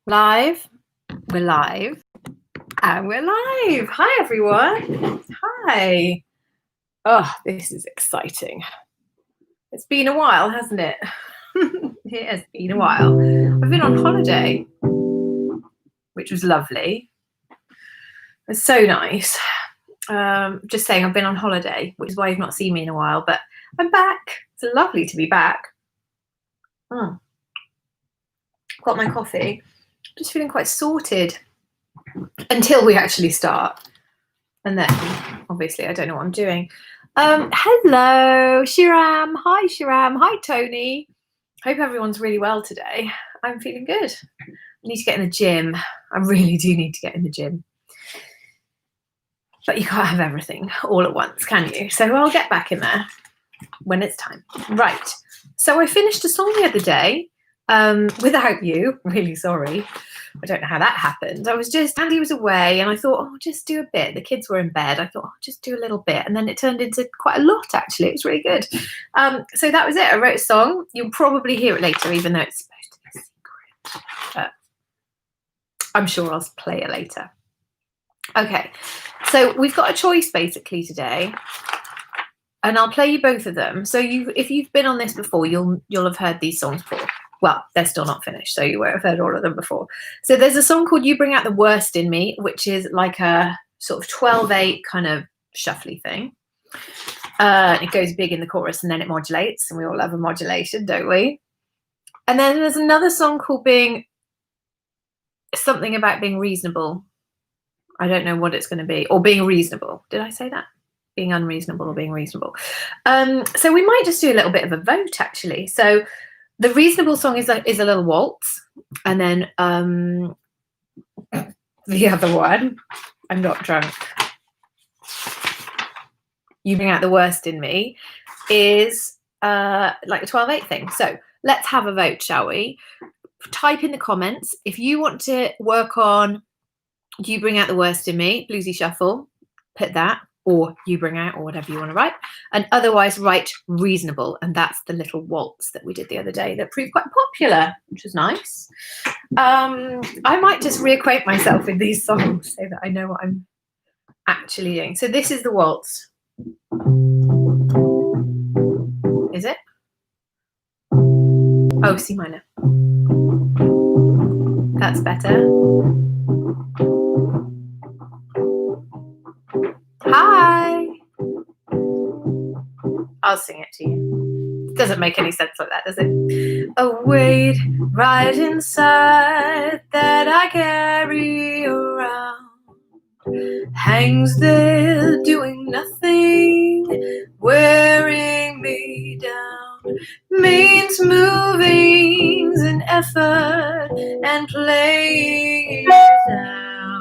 Live, we're live, and we're live. Hi, everyone. Hi. Oh, this is exciting. It's been a while, hasn't it? It has been a while. I've been on holiday, which was lovely. It's so nice. Just saying, I've been on holiday, which is why you've not seen me in a while, but I'm back. It's lovely to be back. Got my coffee. Just feeling quite sorted until we actually start. And then, obviously, I don't know what I'm doing. Hello, Shiram. Hi, Shiram. Hi, Tony. Hope everyone's really well today. I'm feeling good. I need to get in the gym. I really do need to get in the gym. But you can't have everything all at once, can you? So I'll get back in there when it's time. Right. So I finished a song the other day without you. Really sorry. I don't know how that happened. Andy was away and I thought, oh, just do a bit. The kids were in bed. I thought, oh, just do a little bit. And then it turned into quite a lot, actually. It was really good. So that was it. I wrote a song. You'll probably hear it later, even though it's supposed to be a secret. But I'm sure I'll play it later. Okay. So we've got a choice basically today. And I'll play you both of them. So if you've been on this before, you'll have heard these songs before. Well, they're still not finished, so you won't have heard all of them before. So there's a song called You Bring Out the Worst in Me, which is like a sort of 12/8 kind of shuffly thing. It goes big in the chorus and then it modulates, and we all love a modulation, don't we? And then there's another song called something about being reasonable. I don't know what it's going to be. Or being reasonable. Did I say that? Being unreasonable or being reasonable. So we might just do a little bit of a vote, actually. So the reasonable song is a little waltz, and then the other one, I'm not drunk, You Bring Out the Worst in Me, is like a 12/8 thing. So let's have a vote, shall we? Type in the comments if you want to work on You Bring Out the Worst in Me, Bluesy Shuffle, put that, or You Bring Out, or whatever you want to write. And otherwise write reasonable. And that's the little waltz that we did the other day that proved quite popular, which was nice. I might just reacquaint myself with these songs so that I know what I'm actually doing. So this is the waltz. Is it? Oh, C minor. That's better. Hi. I'll sing it to you. It doesn't make any sense like that, does it? A weight right inside that I carry around hangs there doing nothing, wearing me down, means moving's an effort and playing it down.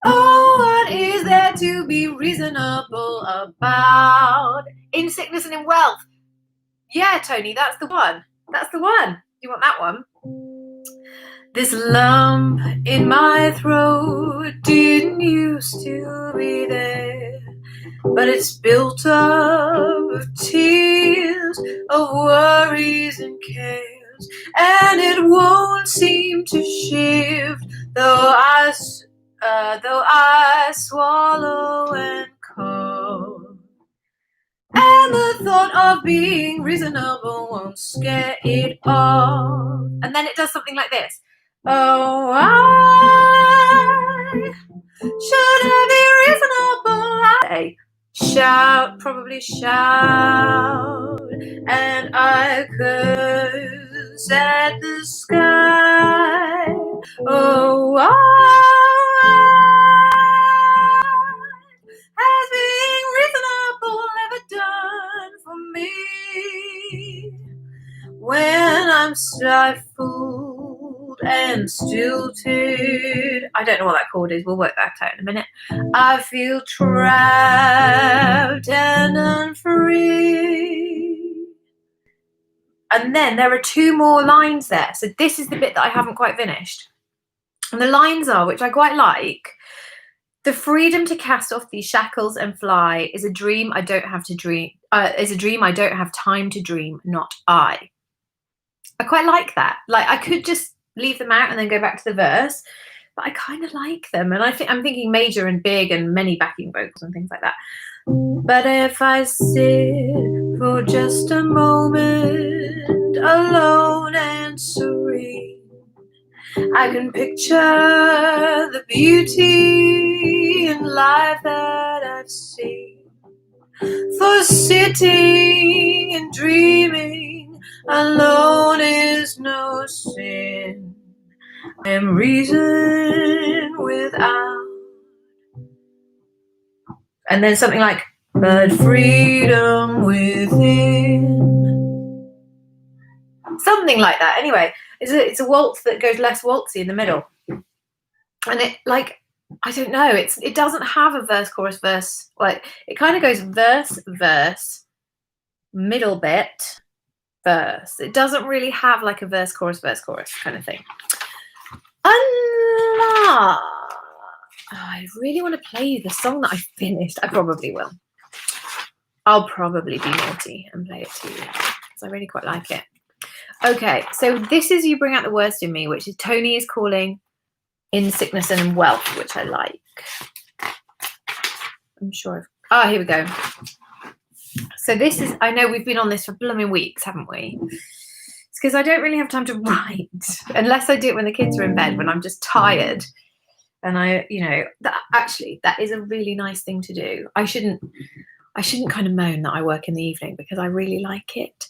Oh, what is there to be reasonable about? In sickness and in wealth. Yeah, Tony, that's the one. That's the one. You want that one? This lump in my throat didn't used to be there, but it's built up of tears, of worries and cares, and it won't seem to shift, though I swallow and cough. And the thought of being reasonable won't scare it off. And then it does something like this. Oh, I shouldn't be reasonable. I shout, probably shout, and I curse at the sky. Oh, has being reasonable ever done for me? When I'm stifled and stilted, I don't know what that chord is, we'll work that out in a minute. I feel trapped and unfree. And then there are two more lines there. So this is the bit that I haven't quite finished. And the lines are, which I quite like, the freedom to cast off these shackles and fly is a dream I don't have to dream. Is a dream I don't have time to dream, not I. I quite like that. Like I could just leave them out and then go back to the verse. But I kind of like them, and I'm thinking major and big and many backing vocals and things like that. But if I sit for just a moment, alone and serene, I can picture the beauty in life that I've seen. For sitting and dreaming alone is no sin. I am reason without. And then something like, but freedom within. Something like that. Anyway, it's a waltz that goes less waltzy in the middle. And it, like, I don't know, it doesn't have a verse, chorus, verse. Like, it kind of goes verse, verse, middle bit, verse. It doesn't really have like a verse, chorus kind of thing. I really want to play you the song that I finished. I probably will. I'll probably be naughty and play it to you because I really quite like it. Okay, so this is You Bring Out the Worst in Me, which is Tony is calling In Sickness and in Wealth, which I like. I'm sure. Here we go. So this is, I know we've been on this for blooming weeks, haven't we? It's because I don't really have time to write unless I do it when the kids are in bed, when I'm just tired. And that is a really nice thing to do. I shouldn't kind of moan that I work in the evening because I really like it.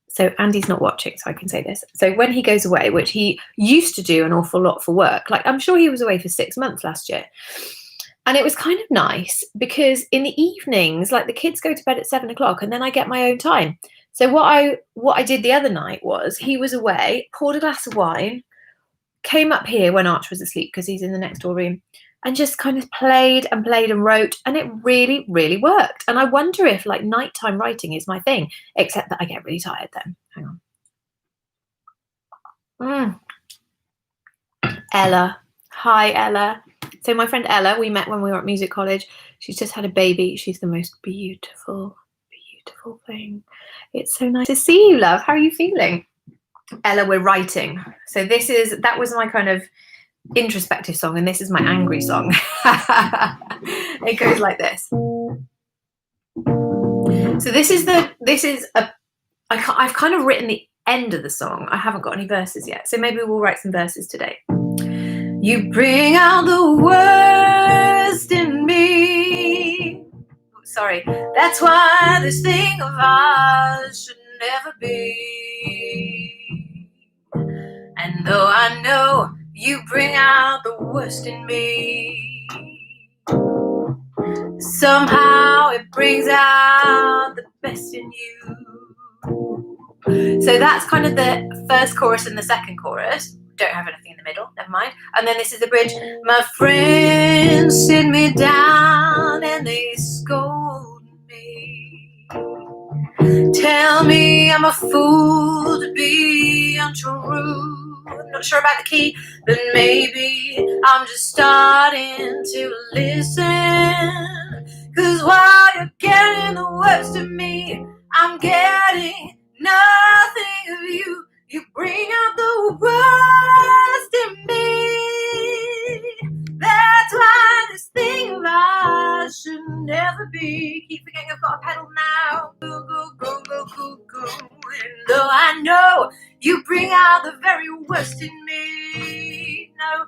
So Andy's not watching, so I can say this. So when he goes away, which he used to do an awful lot for work, like I'm sure he was away for 6 months last year. And it was kind of nice because in the evenings, like the kids go to bed at 7 o'clock and then I get my own time. So what I did the other night was he was away, poured a glass of wine, came up here when Arch was asleep because he's in the next door room, and just kind of played and wrote, and it really, really worked. And I wonder if like nighttime writing is my thing, except that I get really tired then. Hang on. Ella. Hi, Ella. So my friend Ella, we met when we were at music college. She's just had a baby. She's the most beautiful, beautiful thing. It's so nice to see you, love. How are you feeling? Ella, we're writing. So that was my kind of introspective song, and this is my angry song. It goes like this. So I've kind of written the end of the song. I haven't got any verses yet, so maybe we'll write some verses today. You bring out the worst in me. Sorry, that's why this thing of ours should never be. And though I know you bring out the worst in me, somehow it brings out the best in you. So that's kind of the first chorus and the second chorus. Don't have anything in the middle, never mind. And then this is the bridge. My friends sit me down and they scold me, tell me I'm a fool to be untrue. I'm not sure about the key, but maybe I'm just starting to listen. 'Cause while you're getting the worst of me, I'm getting nothing of you. You bring out the worst in me. That's why this thing of ours should never be. Keep forgetting I've got a pedal now. Go, go, go, go, go, go. And though I know you bring out the very worst in me. No,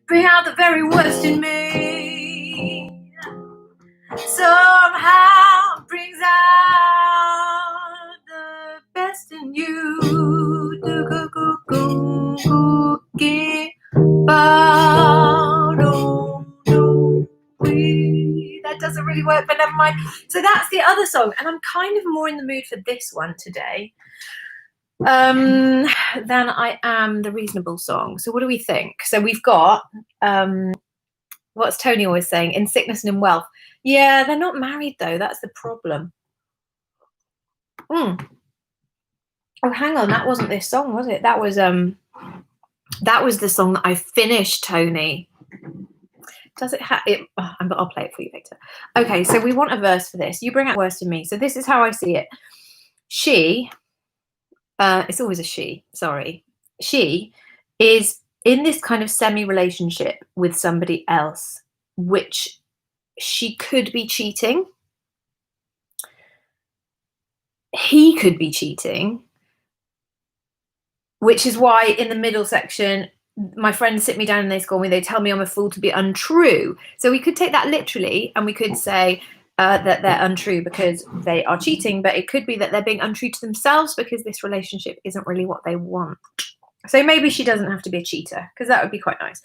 bring out the very worst in me. Somehow brings out the best in you. Do go go go go get that doesn't really work, but never mind. So that's the other song, and I'm kind of more in the mood for this one today than I am the reasonable song. So what do we think? So we've got what's Tony always saying, in sickness and in wealth. Yeah, they're not married though. That's the problem. Oh, hang on. That wasn't this song, was it? That was the song that I finished, Tony. Does it have it? I'll play it for you later. Okay, so we want a verse for this. You bring out worst in me. So this is how I see it. She, it's always a she. Sorry, she is in this kind of semi-relationship with somebody else, which she could be cheating. He could be cheating, which is why in the middle section, my friends sit me down and they scold me. They tell me I'm a fool to be untrue. So we could take that literally, and we could say that they're untrue because they are cheating, but it could be that they're being untrue to themselves because this relationship isn't really what they want. So maybe she doesn't have to be a cheater, because that would be quite nice.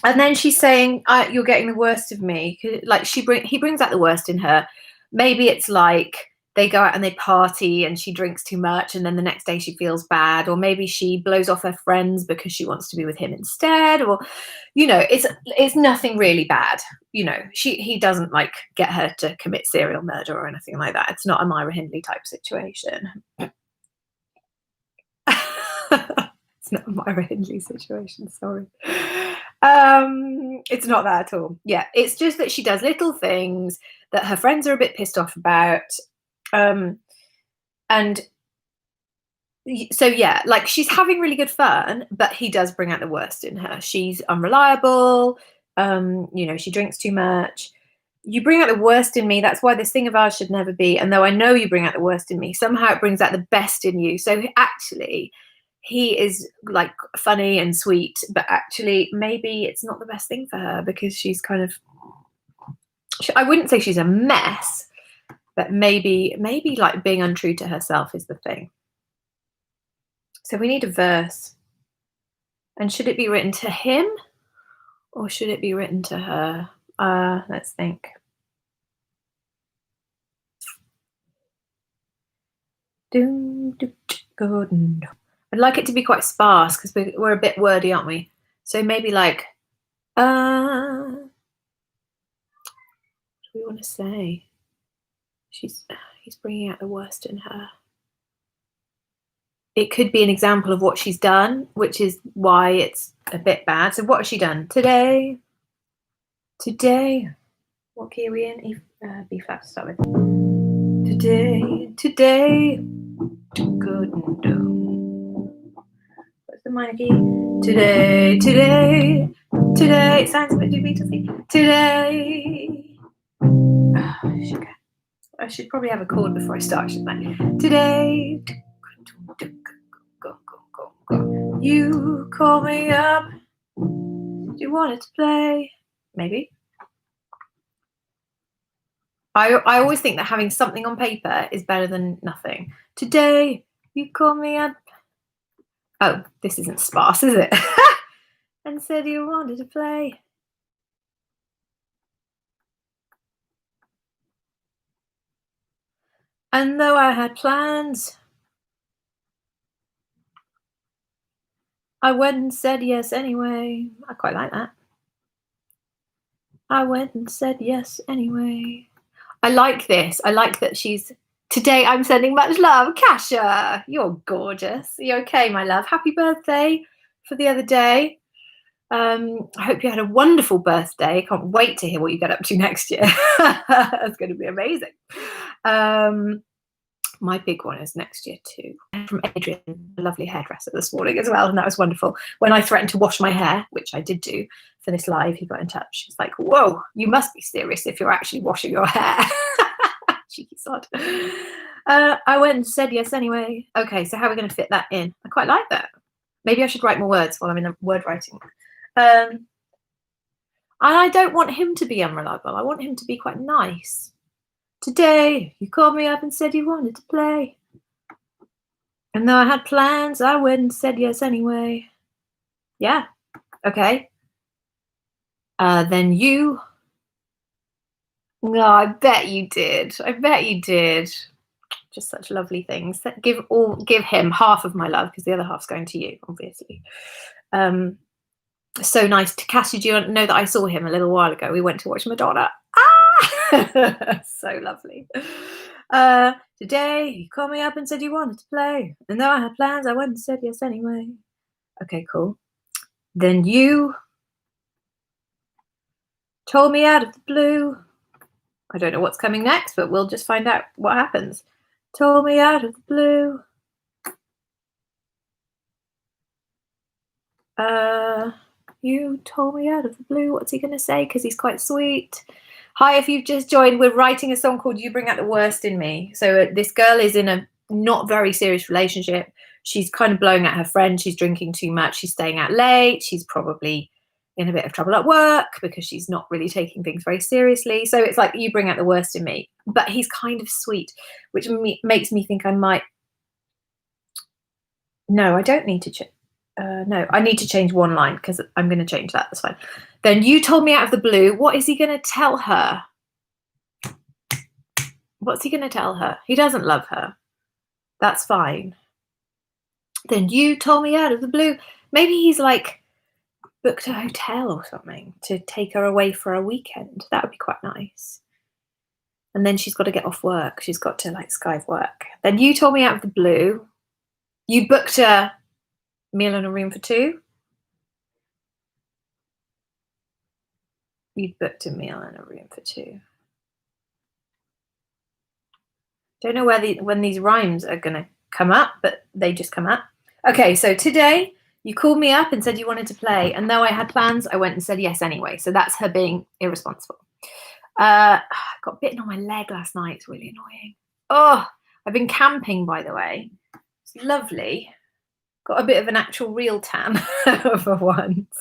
And then she's saying, "You're getting the worst of me." Like he brings out the worst in her. Maybe it's like they go out and they party and she drinks too much, and then the next day she feels bad, or maybe she blows off her friends because she wants to be with him instead, or it's nothing really bad. He doesn't like get her to commit serial murder or anything like that. It's not a Myra Hindley type situation. It's not a Myra Hindley situation, sorry. It's not that at all. Yeah, it's just that she does little things that her friends are a bit pissed off about. And so, yeah, like she's having really good fun, but he does bring out the worst in her. She's unreliable. She drinks too much. You bring out the worst in me. That's why this thing of ours should never be. And though I know you bring out the worst in me, somehow it brings out the best in you. So actually, he is like funny and sweet, but actually maybe it's not the best thing for her, because she's kind of, I wouldn't say she's a mess, but maybe like being untrue to herself is the thing. So we need a verse. And should it be written to him or should it be written to her? Let's think. I'd like it to be quite sparse because we're a bit wordy, aren't we? So maybe like, what do we want to say? He's bringing out the worst in her. It could be an example of what she's done, which is why it's a bit bad. So what has she done today? What key are we in? B flat to start with. Today, good and do. What's the minor key? Today. It sounds a bit too Beatlesy. Today. I should probably have a chord before I start, shouldn't I? Today. Go. You call me up. You wanted to play. Maybe. I always think that having something on paper is better than nothing. Today, you call me up. Oh, this isn't sparse, is it? And said you wanted to play. And though I had plans, I went and said yes anyway. I quite like that. I went and said yes anyway. I like this. I like that she's, today I'm sending much love. Kasha, you're gorgeous. You okay, my love? Happy birthday for the other day. I hope you had a wonderful birthday. Can't wait to hear what you get up to next year. It's going to be amazing. My big one is next year too. From Adrian, a lovely hairdresser this morning as well, and that was wonderful. When I threatened to wash my hair, which I did do for this live, he got in touch. He's like, "Whoa, you must be serious if you're actually washing your hair." Cheeky sod. I went and said yes anyway. Okay, so how are we going to fit that in? I quite like that. Maybe I should write more words while I'm in a word writing. And I don't want him to be unreliable. I want him to be quite nice. Today, you called me up and said you wanted to play. And though I had plans, I went and said yes anyway. Yeah, okay. Then you. No, I bet you did. Just such lovely things. Give him half of my love, because the other half's going to you, obviously. So nice to Cassie. Do you know that I saw him a little while ago? We went to watch Madonna. So lovely. Today you called me up and said you wanted to play, and though I had plans, I went and said yes anyway. Okay, cool. Then you told me out of the blue. I don't know what's coming next, but we'll just find out what happens. Told me out of the blue. You told me out of the blue. What's he going to say? Because he's quite sweet. Hi, if you've just joined, we're writing a song called You Bring Out the Worst in Me. So this girl is in a not very serious relationship. She's kind of blowing at her friend. She's drinking too much. She's staying out late. She's probably in a bit of trouble at work because she's not really taking things very seriously. So it's like, you bring out the worst in me. But he's kind of sweet, which makes me think I might... No, I don't need to... no, I need to change one line because I'm going to change that. That's fine. Then you told me out of the blue. What is he going to tell her? What's he going to tell her? He doesn't love her. That's fine. Then you told me out of the blue. Maybe he's like booked a hotel or something to take her away for a weekend. That would be quite nice. And then she's got to get off work. She's got to like Skype work. Then you told me out of the blue. You booked a meal in a room for two. You booked a meal in a room for two. Don't know when these rhymes are going to come up, but they just come up. Okay, so today you called me up and said you wanted to play, and though I had plans, I went and said yes anyway. So that's her being irresponsible. I got bitten on my leg last night. It's really annoying. Oh, I've been camping, by the way. It's lovely. Got a bit of an actual real tan for once.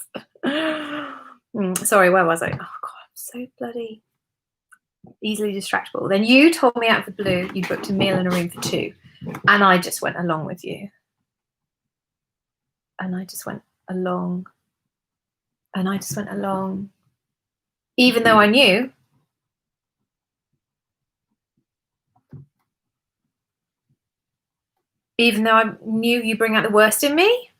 Sorry, where was I? Oh, God, I'm so bloody easily distractible. Then you told me out of the blue you booked a meal in a room for two, and I just went along with you. And I just went along. And I just went along. Even though I knew. Even though I knew you bring out the worst in me?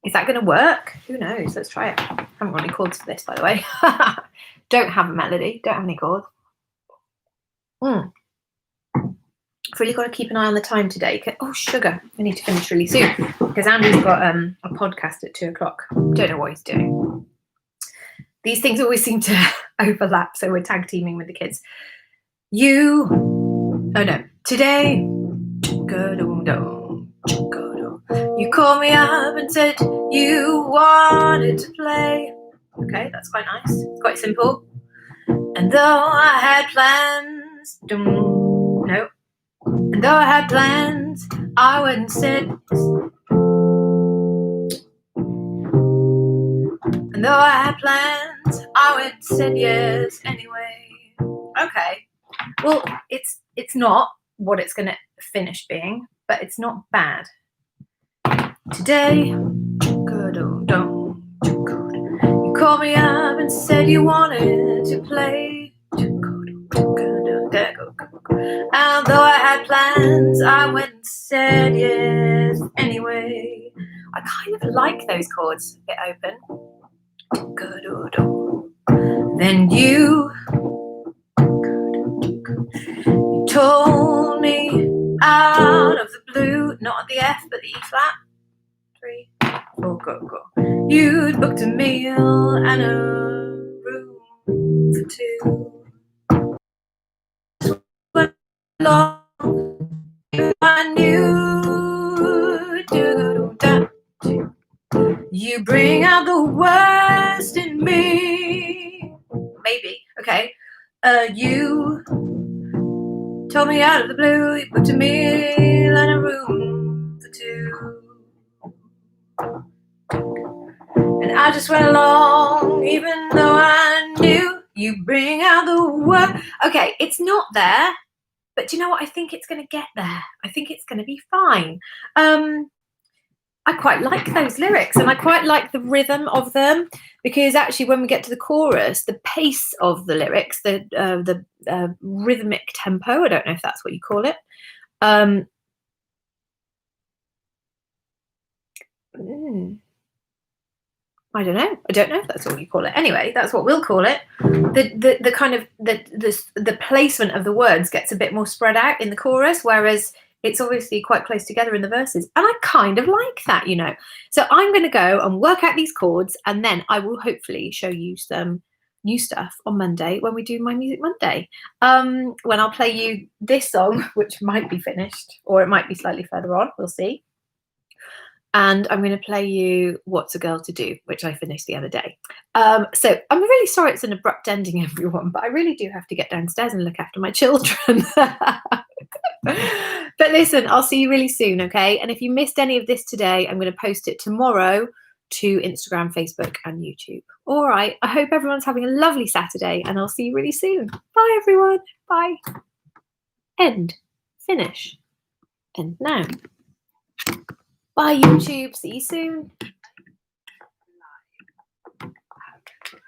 Is that going to work? Who knows? Let's try it. I haven't got any chords for this, by the way. Don't have a melody. Don't have any chords. I've really got to keep an eye on the time today. Oh, sugar. I need to finish really soon because Andy's got a podcast at 2:00. Don't know what he's doing. These things always seem to overlap, so we're tag teaming with the kids. Today, you called me up and said you wanted to play. Okay, that's quite nice. It's quite simple. And though I had plans, And though I had plans, I went and said. And though I had plans, I went and said yes anyway. Okay. Well, it's not what it's going to finish being, but it's not bad. Today, you called me up and said you wanted to play. And though I had plans, I went and said yes anyway. I kind of like those chords a bit open. Then you told me out of the blue, not the F but the E flat. 3, 4, go. You'd booked a meal and a room for two. Long I knew you bring out the worst in me. Maybe. Okay. You told me out of the blue you booked a meal and a room for two. And I just went along even though I knew you bring out the worst. Okay, it's not there. But do you know what? I think it's going to get there. I think it's going to be fine. I quite like those lyrics and I quite like the rhythm of them because actually when we get to the chorus, the pace of the lyrics, the rhythmic tempo, I don't know if that's what you call it. I don't know if that's what you call it. Anyway, that's what we'll call it. The kind of the placement of the words gets a bit more spread out in the chorus, whereas it's obviously quite close together in the verses. And I kind of like that, you know. So I'm going to go and work out these chords, and then I will hopefully show you some new stuff on Monday when we do My Music Monday. When I'll play you this song, which might be finished, or it might be slightly further on. We'll see. and I'm going to play you What's a Girl to Do, which I finished the other day. So I'm really sorry it's an abrupt ending, everyone, but I really do have to get downstairs and look after my children. But listen, I'll see you really soon, okay? And if you missed any of this today, I'm going to post it tomorrow to Instagram, Facebook, and YouTube. All right. I hope everyone's having a lovely Saturday, and I'll see you really soon. Bye, everyone. Bye. End. Finish. End now. Bye, YouTube. See you soon.